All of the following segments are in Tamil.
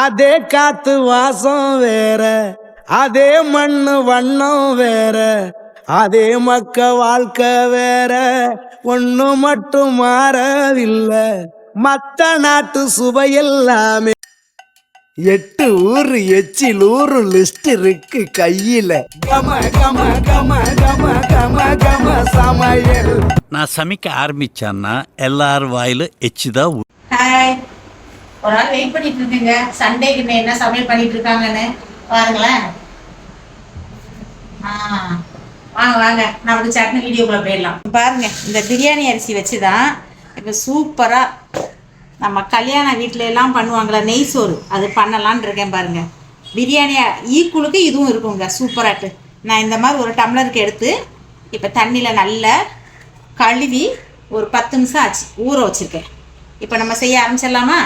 அதே காத்து வாசம் வேற, அதே மண்ணு வண்ணம் வேற, அதே மக்க வாழ்க்கை வேற, ஒண்ணு மட்டும் மாறவில்லை, மத்த நாட்டு சுவையெல்லாமே. 8 ஊரு எச்சில் ஊரு லிஸ்ட் இருக்கு கையில. கம கம கம கம கம கம சமையல். நான் சமைக்க ஆரம்பிச்சேன்னா எல்லார் வாயிலும் எச்சுதான். ஹாய், ஒரு நாள் வெயிட் பண்ணிட்டு இருக்கேங்க. சண்டேக்கு என்ன சமையல் பண்ணிட்டு இருக்காங்கன்னு பாருங்களேன். வாங்க வாங்க, நான் வந்து சட்னி வீடியோக்குள்ள போயிடலாம். பாருங்க, இந்த பிரியாணி அரிசி வச்சுதான் இப்போ சூப்பரா நம்ம கல்யாண வீட்டில எல்லாம் பண்ணுவாங்களா நெய் சோறு, அது பண்ணலான் இருக்கேன் பாருங்க. பிரியாணி ஈக்குவலுக்கு இதுவும் இருக்குங்க சூப்பராட்டு. நான் இந்த மாதிரி ஒரு டம்ளருக்கு எடுத்து இப்போ தண்ணியில் நல்லா கழுவி ஒரு 10 நிமிஷம் ஆச்சு ஊற வச்சுருக்கேன். இப்போ நம்ம செய்ய ஆரம்பிச்சிடலாமா?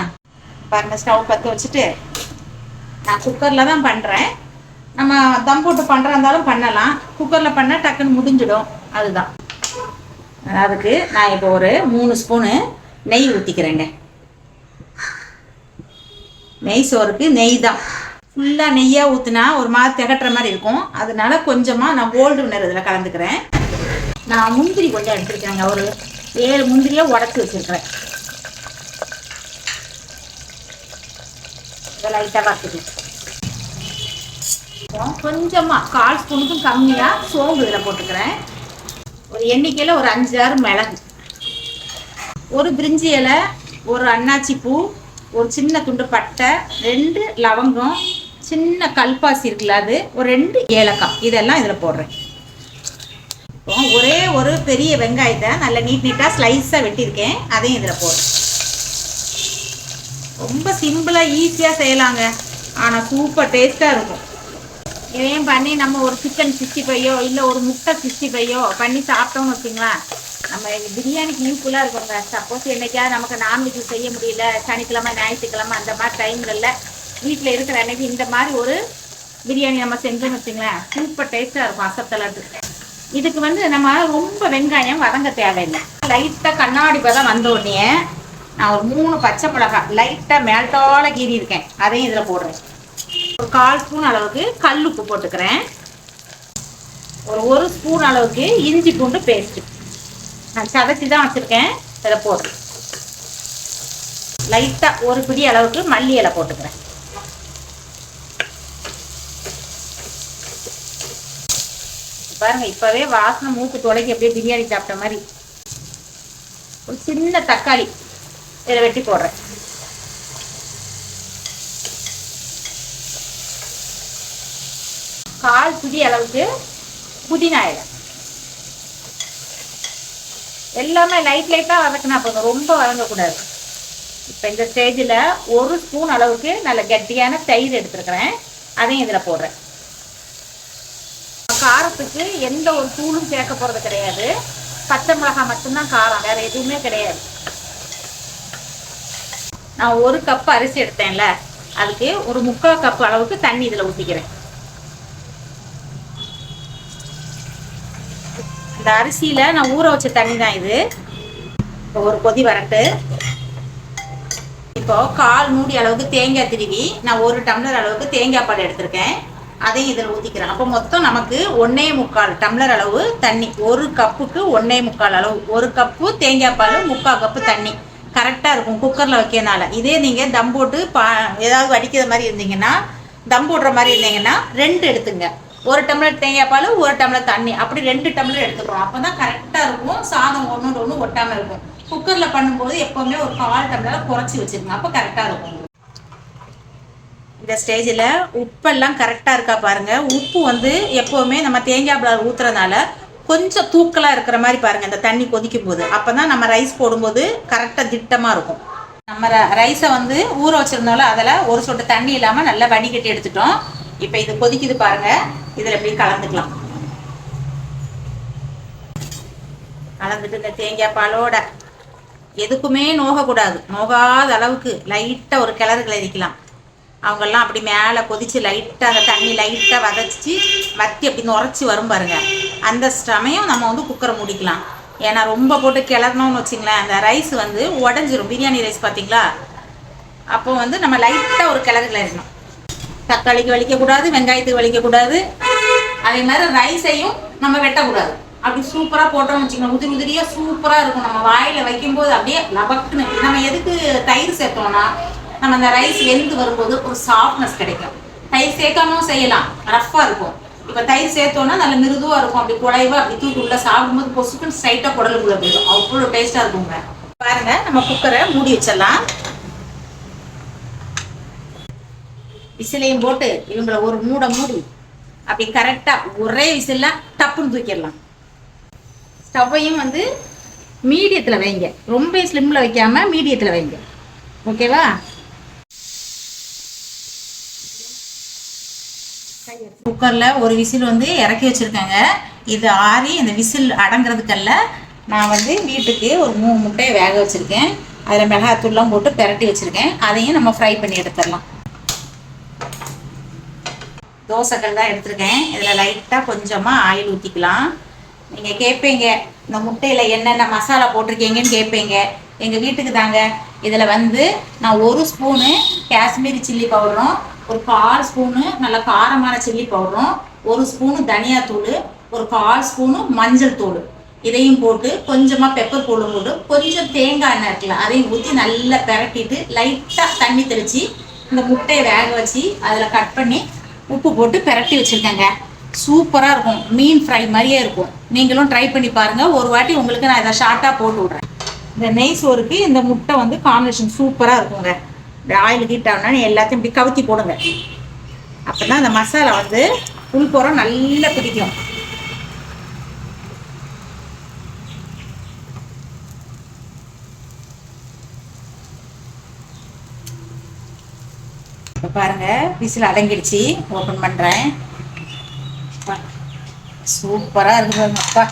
பாருங்கள், ஸ்டவ் பற்ற வச்சுட்டு நான் குக்கரில் தான் பண்ணுறேன். நம்ம தம் போட்டு பண்ணுறா இருந்தாலும் பண்ணலாம், குக்கரில் பண்ணால் டக்குன்னு முடிஞ்சிடும். அதுதான் அதுக்கு நான் இப்போ ஒரு 3 ஸ்பூனு நெய் ஊற்றிக்கிறேங்க. நெய் சோறுக்கு நெய் தான். ஃபுல்லாக நெய்யாக ஊற்றினா ஒரு மாதிரி திகட்டுற மாதிரி இருக்கும். அதனால கொஞ்சமாக நான் கோல்டு வினர் இதில் கலந்துக்கிறேன். நான் முந்திரி கொஞ்சம் எடுத்துருக்கேங்க, ஒரு 7 முந்திரியை உடச்சி வச்சுருக்கிறேன். இதை லைட்டாக பார்த்துக்கலாம். கொஞ்சமாக 1/4 ஸ்பூனுக்கும் கம்மியாக சோம்பு இதில் போட்டுக்கிறேன். ஒரு எண்ணிக்கையில் ஒரு 5-6 மிளகு, ஒரு பிரிஞ்சி இலை, ஒரு அன்னாச்சி பூ, ஒரு சின்ன துண்டு பட்டை, 2 லவங்கம், சின்ன கல்பாசி இருக்குல்ல அது, ஒரு 2 ஏலக்காய், இதெல்லாம் இதில் போடுறேன். இப்போ ஒரே ஒரு பெரிய வெங்காயத்தை நல்ல நீட்டாக ஸ்லைஸாக வெட்டியிருக்கேன், அதையும் இதில் போடுறேன். ரொம்ப சிம்பிளாக ஈஸியாக செய்யலாங்க, ஆனால் சூப்பர் டேஸ்ட்டாக இருக்கும். இதையும் பண்ணி நம்ம ஒரு சிக்கன் 65 இல்லை ஒரு முட்டை 65 பண்ணி சாப்பிட்டோம்னு வச்சுங்களேன், நம்ம பிரியாணிக்கு யூஸ்ஃபுல்லாக இருக்குங்க. சப்போஸ் என்னைக்காவது நமக்கு நான்வெஜ் செய்ய முடியல, சனிக்கிழமை ஞாயிற்றுக்கிழமை அந்த மாதிரி டைம்களில் வீட்டில் இருக்கிற அன்னைக்கு இந்த மாதிரி ஒரு பிரியாணி நம்ம செஞ்சோம்னு வச்சுங்களேன், சூப்பர் டேஸ்ட்டாக இருக்கும் அசத்தலாட்டு. இதுக்கு வந்து நம்ம ரொம்ப வெங்காயம் வதங்க தேவையில்லை. லைட்டாக கண்ணாடி பதம் வந்த உடனே நான் ஒரு 3 பச்சை மிளகாய் லைட்டாக மேல்டால கீறி இருக்கேன், அதையும் இதில் போடுறேன். ஒரு 1/4 ஸ்பூன் அளவுக்கு கல் உப்பு போட்டுக்கிறேன். ஒரு ஸ்பூன் அளவுக்கு இஞ்சி பூண்டு பேஸ்ட்டு நான் சதைச்சி தான் வச்சுருக்கேன், இதை போடுறேன். லைட்டாக ஒரு பிடி அளவுக்கு மல்லி இலை போட்டுக்கிறேன். பாருங்க, இப்போவே வாசனை மூக்கு தொலைக்கு அப்படியே பிரியாணி சாப்பிட்ட மாதிரி. ஒரு சின்ன தக்காளி இதை வெட்டி போடுறேன். கால் பிடி அளவுக்கு புதினா இலை. எல்லாமே லைட்டாக வதக்கினா போதும், ரொம்ப வதங்கக்கூடாது. இப்போ இந்த ஸ்டேஜில் 1 ஸ்பூன் அளவுக்கு நல்ல கட்டியான தயிர் எடுத்துருக்கிறேன், அதையும் இதில் போடுறேன். காரத்துக்கு எந்த ஒரு தூளும் சேர்க்க போகிறது கிடையாது, பச்சை மிளகாய் மட்டும்தான் காரம், வேறு எதுவுமே கிடையாது. நான் 1 கப் அரிசி எடுத்தேன்ல, அதுக்கு ஒரு 3/4 கப் அளவுக்கு தண்ணி இதில் ஊற்றிக்கிறேன். இந்த அரிசியில் நான் ஊற வச்ச தண்ணி தான் இது. இப்போ ஒரு கொதி வரட்டு. இப்போ 1/4 மூடி அளவுக்கு தேங்காய் திருவி நான் 1 டம்ளர் அளவுக்கு தேங்காய் பால் எடுத்திருக்கேன், அதையும் இதில் ஊற்றிக்கிறேன். அப்போ மொத்தம் நமக்கு 1.25 டம்ளர் அளவு தண்ணி. 1 கப்புக்கு 1.25 அளவு. 1 கப்பு தேங்காய் பால், 3/4 கப்பு தண்ணி கரெக்டாக இருக்கும் குக்கரில் வைக்கிறனால. இதே நீங்கள் தம் போட்டு ஏதாவது வடிக்கிற மாதிரி இருந்தீங்கன்னா, தம் போடுற மாதிரி இருந்தீங்கன்னா 2 எடுத்துங்க. 1 டம்ளர் தேங்காய் பால், 1 டம்ளர் தண்ணி, அப்படி 2 டம்ளர் எடுத்துக்கிறோம். அப்போ தான் கரெக்டாக இருக்கும், சாதம் ஒன்று ஒன்று ஒட்டாமல் இருக்கும். குக்கரில் பண்ணும்போது எப்போவுமே ஒரு 1/4 டம்ளரை குறைச்சி வச்சுருங்க, அப்போ கரெக்டாக இருக்கும். இந்த ஸ்டேஜில் உப்பெல்லாம் கரெக்டாக இருக்கா பாருங்கள். உப்பு வந்து எப்போவுமே நம்ம தேங்காய் பால் ஊற்றுறதுனால கொஞ்சம் தூக்கலாக இருக்கிற மாதிரி பாருங்கள் இந்த தண்ணி கொதிக்கும் போது. அப்போ தான் நம்ம ரைஸ் போடும்போது கரெக்டாக திட்டமாக இருக்கும். நம்ம ரைஸை வந்து ஊற வச்சுருந்தோம்ல, அதில் ஒரு சொட்டு தண்ணி இல்லாமல் நல்லா வடிகட்டி எடுத்துட்டோம். இப்போ இது கொதிக்குது பாருங்கள், இதில் எப்படி கலந்துக்கலாம். கலந்துட்டு இந்த தேங்காய் பாலோட எதுக்குமே நோகக்கூடாது, நோகாத அளவுக்கு லைட்டாக ஒரு கிளறு கிளறிக்கலாம். அவங்கெல்லாம் அப்படி மேலே கொதித்து லைட்டாக அந்த தண்ணி லைட்டாக வற்றி அப்படி நுரைச்சி வரும் பாருங்கள், அந்த சமயம் நம்ம வந்து குக்கரை மூடிக்கலாம். ஏன்னா ரொம்ப போட்டு கிளறணும்னு வச்சிங்களேன், அந்த ரைஸ் வந்து உடஞ்சிரும். பிரியாணி ரைஸ் பார்த்தீங்களா, அப்போ வந்து நம்ம லைட்டாக ஒரு கிளறு கிளறணும். தக்காளிக்கு வலிக்கக்கூடாது, வெங்காயத்துக்கு வலிக்கக்கூடாது. அதே மாதிரி ரைஸையும் நம்ம வெட்டக்கூடாது. அப்படி சூப்பராக போட்டோம்னு வச்சுக்கோங்க, உதிரி உதிரியாக சூப்பராக இருக்கும். நம்ம வாயில் வைக்கும்போது அப்படியே லபக்குன்னு. நம்ம எதுக்கு தயிர் சேர்த்தோம்னா நம்ம அந்த ரைஸ் வெந்து வரும்போது ஒரு சாஃப்ட்னஸ் கிடைக்கும். தயிர் சேர்க்காமலும் செய்யலாம், ரஃப்பாக இருக்கும். இப்போ தயிர் சேர்த்தோன்னா நல்ல மிருதுவாக இருக்கும். அப்படி குழைவாக அப்படி தூக்கி உள்ள சாப்பிடும்போது பொசுக்குன்னு ஸ்ட்ரைட்டாக குடலுக்குள்ளே போயிடும். அவ்வளோ டேஸ்ட்டாக இருக்குங்க. பாருங்க, நம்ம குக்கரை மூடி வச்சிடலாம். விசிலையும் போட்டு இவங்களை ஒரு மூடி அப்படி கரெக்டாக ஒரே விசிலில் டப்புன்னு தூக்கிடலாம். ஸ்டவ்வையும் வந்து மீடியத்தில் வைங்க, ரொம்ப ஸ்லிம்மில் வைக்காம மீடியத்தில் வைங்க. ஓகேவா? குக்கரில் ஒரு விசில் வந்து இறக்கி வச்சுருக்கேங்க. இது ஆறி இந்த விசில் அடங்குறதுக்கல்ல நான் வந்து வீட்டுக்கு ஒரு 3 முட்டையை வேக வச்சுருக்கேன். அதில் மிளகாத்தூள்லாம் போட்டு பெரட்டி வச்சுருக்கேன். அதையும் நம்ம ஃப்ரை பண்ணி எடுத்துடலாம். தோசைக்கல் தான் எடுத்துருக்கேன். இதில் லைட்டாக கொஞ்சமாக ஆயில் ஊற்றிக்கலாம். நீங்கள் கேட்பீங்க, இந்த முட்டையில் என்னென்ன மசாலா போட்டிருக்கீங்கன்னு கேட்பீங்க. எங்கள் வீட்டுக்கு தாங்க. இதில் வந்து நான் 1 ஸ்பூனு காஷ்மீரி சில்லி பவுடரும், ஒரு 1/4 ஸ்பூனு நல்ல காரமான சில்லி பவுடரும், 1 ஸ்பூனு தனியாத்தூள், ஒரு 1/4 ஸ்பூனு மஞ்சள் தூள் இதையும் போட்டு கொஞ்சமாக பெப்பர் தூளும் போட்டு கொஞ்சம் தேங்காய் எண்ணெய் இருக்குல்ல அதையும் ஊற்றி நல்லா பெரட்டிட்டு லைட்டாக தண்ணி தெளித்து இந்த முட்டையை வேக வச்சு அதில் கட் பண்ணி உப்பு போட்டு பெரட்டி வச்சுருக்கேங்க. சூப்பராக இருக்கும். மீன் ஃப்ரை மாதிரியே இருக்கும். நீங்களும் ட்ரை பண்ணி பாருங்கள். ஒரு வாட்டி உங்களுக்கு நான் இதை ஷார்ட்டாக போட்டு விட்றேன். இந்த நெய் சோறுக்கு இந்த முட்டை வந்து காம்பினேஷன் சூப்பராக இருக்குங்க. இந்த ஆயில் ஹீட் ஆகுனா எல்லாத்தையும் இப்படி கவுத்தி போடுங்க. அப்போ தான் அந்த மசாலா வந்து உள்புறம் நல்லா பிடிக்கும். இப்போ பாருங்கள், விசில் அடங்கிடுச்சு. ஓப்பன் பண்ணுறேன். சூப்பராக இருக்குது பாருங்கப்பா.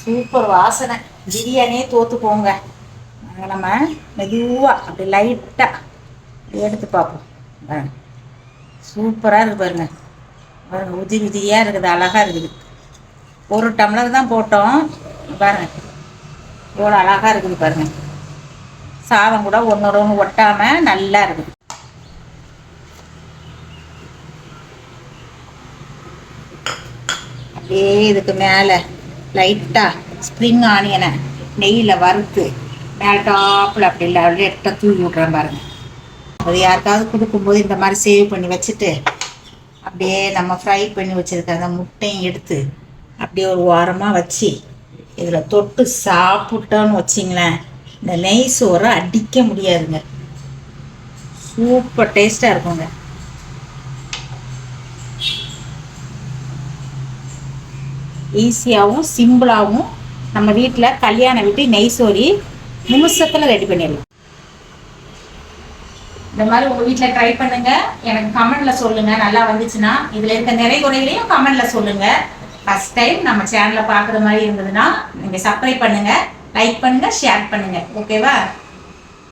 சூப்பர் வாசனை. பிரியாணியே தோற்று போங்க. நம்ம மெதுவாக அப்படி லைட்டாக எடுத்து பார்ப்போம். சூப்பராக இருக்குது பாருங்க. பாருங்கள், உதிரி உதிரியாக இருக்குது, அழகாக இருக்குது. 1 டம்ளர் தான் போட்டோம். பாருங்கள் எவ்வளோ அழகாக இருக்குது பாருங்கள். சாதம் கூட ஒன்றோட ஒன்று ஒட்டாமல் நல்லா இருக்குது. அப்படியே இதுக்கு மேலே லைட்டாக ஸ்ப்ரிங் ஆனியனை நெய்யில் வறுத்து மேலே டாப்பில் அப்படி இல்லை லைட்டாக தூவி விட்றேன் பாருங்கள். அது யாருக்காவது கொடுக்கும்போது இந்த மாதிரி சேவ் பண்ணி வச்சுட்டு அப்படியே நம்ம ஃப்ரை பண்ணி வச்சுருக்க அந்த முட்டையும் எடுத்து அப்படியே ஒரு வாரமாக வச்சு இதில் தொட்டு சாப்பிட்டோன்னு வச்சிங்களேன், இந்த நெய் சோறை அடிக்க முடியாதுங்க. சூப்பர் டேஸ்ட்டாக இருக்குங்க. ஈஸியாகவும் சிம்பிளாகவும் நம்ம வீட்டில் கல்யாண வீட்டு நெய் சோறு நிமிஷத்தில் ரெடி பண்ணிடலாம். இந்த மாதிரி உங்கள் வீட்டில் ட்ரை பண்ணுங்கள். எனக்கு கமெண்டில் சொல்லுங்கள். நல்லா வந்துச்சுன்னா இதில் இருக்க நிறை குறைகளையும் கமெண்டில் சொல்லுங்கள். ஃபஸ்ட் டைம் நம்ம சேனலை பார்க்குற மாதிரி இருந்ததுன்னா நீங்கள் சப்ஸ்கிரைப் பண்ணுங்கள், லைக் பண்ணுங்கள், ஷேர் பண்ணுங்கள். ஓகேவா?